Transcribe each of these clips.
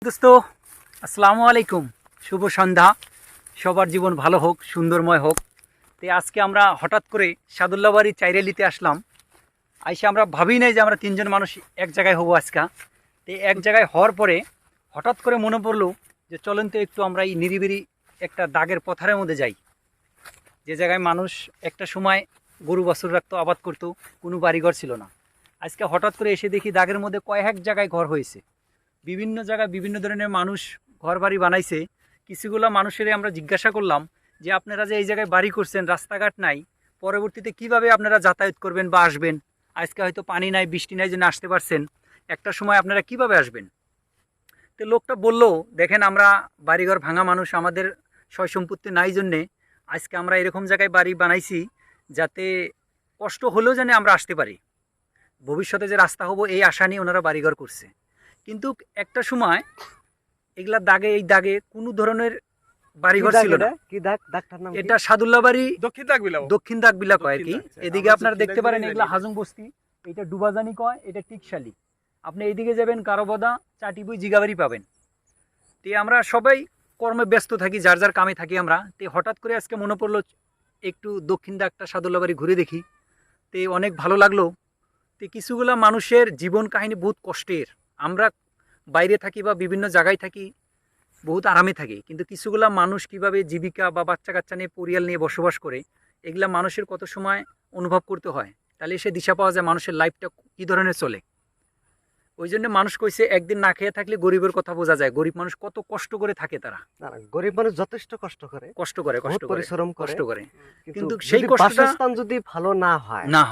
দোস্ত আসসালামু আলাইকুম, শুভ সন্ধ্যা। সবার জীবন ভালো হোক, সুন্দরময় হোক। তো আজকে আমরা হঠাৎ করে সাদুল্লাবাড়ি চাইরেলিতে আসলাম। আইসে আমরা ভাবি নাই যে আমরা তিনজন মানুষ এক জায়গায় হবো আজকে। তো এক জায়গায় হওয়ার পরে হঠাৎ করে মনে পড়লো যে চলেন তো একটু আমরা এই নিরিবিরি একটা দাগের পথারের মধ্যে যাই, যে জায়গায় মানুষ একটা সময় গরু বাছুর রাখতো, আবাদ করতো, কোনো বাড়িঘর ছিল না। আজকে হঠাৎ করে এসে দেখি দাগের মধ্যে কয়েক জায়গায় ঘর হয়েছে, বিভিন্ন জায়গায় বিভিন্ন ধরনের মানুষ ঘর বাড়ি বানাইছে। কিছুগুলো মানুষের আমরা জিজ্ঞাসা করলাম যে আপনারা যে এই জায়গায় বাড়ি করছেন, রাস্তাঘাট নাই, পরবর্তীতে কিভাবে আপনারা যাতায়াত করবেন বা আসবেন? আজকে হয়তো পানি নাই, বৃষ্টি নাই, জন্য আসতে পারছেন, একটা সময় আপনারা কিভাবে আসবেন? তো লোকটা বলল, দেখেন আমরা বাড়িঘর ভাঙা মানুষ, আমাদের সয় সম্পত্তি নাই জন্যে আজকে আমরা এরকম জায়গায় বাড়ি বানাইছি যাতে কষ্ট হলেও যেন আমরা আসতে পারি, ভবিষ্যতে যে রাস্তা হবো এই আশা নিয়ে ওনারা বাড়িঘর করছে। কিন্তু একটা সময় এগুলা দাগে, এই দাগে কোনো ধরনের বাড়িঘর ছিল না। এটা সাদুল্লাবাড়ি দক্ষিণ দাগ বিলা কয় কি। এদিকে আপনারা দেখতে পারেন এগুলা হাজং বস্তি, এটা ডুবাজানি কয়, এটা টিকশালি। আপনি এইদিকে যাবেন কারোবদা, চাটিবুই, জিগাবাড়ি পাবেন। তে আমরা সবাই কর্মে ব্যস্ত থাকি, যার যার কামে থাকি আমরা। তে হঠাৎ করে আজকে মনে পড়লো একটু দক্ষিণ দাগটা সাদুল্লাবাড়ি ঘুরে দেখি। তে অনেক ভালো লাগলো। তে কিছুগুলা মানুষের জীবন কাহিনী বহুত কষ্টের। আমরা বাইরে থাকি বা বিভিন্ন জায়গায় থাকি, বহুত আরামে থাকি, কিন্তু কিছুগুলা মানুষ কিভাবে জীবিকা বা বাচ্চা কাচ্চা নিয়ে, পরিয়াল নিয়ে বসবাস করে, এগুলা মানুষের কত সময় অনুভব করতে হয়, তাহলে সে দিশা পাওয়া যায় মানুষের লাইফটা কী ধরনের চলে। ওই জন্য মানুষ কইছে একদিন না খেয়ে থাকলে গরিবের কথা বোঝা যায়, গরিব মানুষ কত কষ্ট করে থাকে। তারা গরিব মানুষ যথেষ্ট কষ্ট করে পরিশ্রম কষ্ট করে, কিন্তু সেই কষ্টটা যদি ভালো না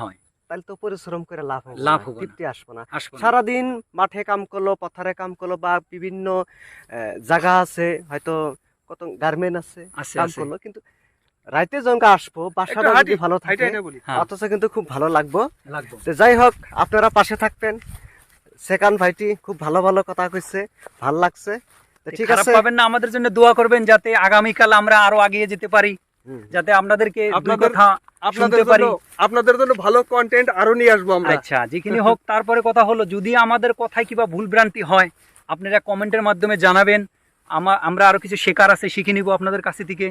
হয় তাহলে তো পরিশ্রম করে লাভ হবে, তৃপ্তি আসবে না। সারাদিন মাঠে কাম করলো, পথারে কাম করলো, বা বিভিন্ন জায়গা আছে, হয়তো কত গার্মেন্ট আছে, কাম করলো, কিন্তু রাইতে যখন আসবো বাসাটা যদি ভালো থাকে অথচ কিন্তু খুব ভালো লাগবো। যাই হোক, আপনারা পাশে থাকবেন। সেকেন্ড ভাইটি খুব ভালো ভালো কথা কইছে, ভাল লাগছে। ঠিক আছে, পাবেন না, আমাদের জন্য দোয়া করবেন যাতে আগামীকাল আমরা আরো এগিয়ে যেতে পারি, যাতে আপনাদেরকে আপনাদের জন্য ভালো কন্টেন্ট আরো নিয়ে আসবো আমরা। আচ্ছা, যেখানে হোক। তারপরে কথা হলো, যদি আমাদের কথায় কিবা ভুল ভ্রান্তি হয় আপনারা কমেন্টের মাধ্যমে জানাবেন। আমরা আরো কিছু শেখার আছে, শিখে নিব আপনাদের কাছে থেকে।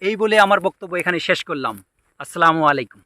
এই বলে আমার বক্তব্য এখানে শেষ করলাম। আসসালামু আলাইকুম।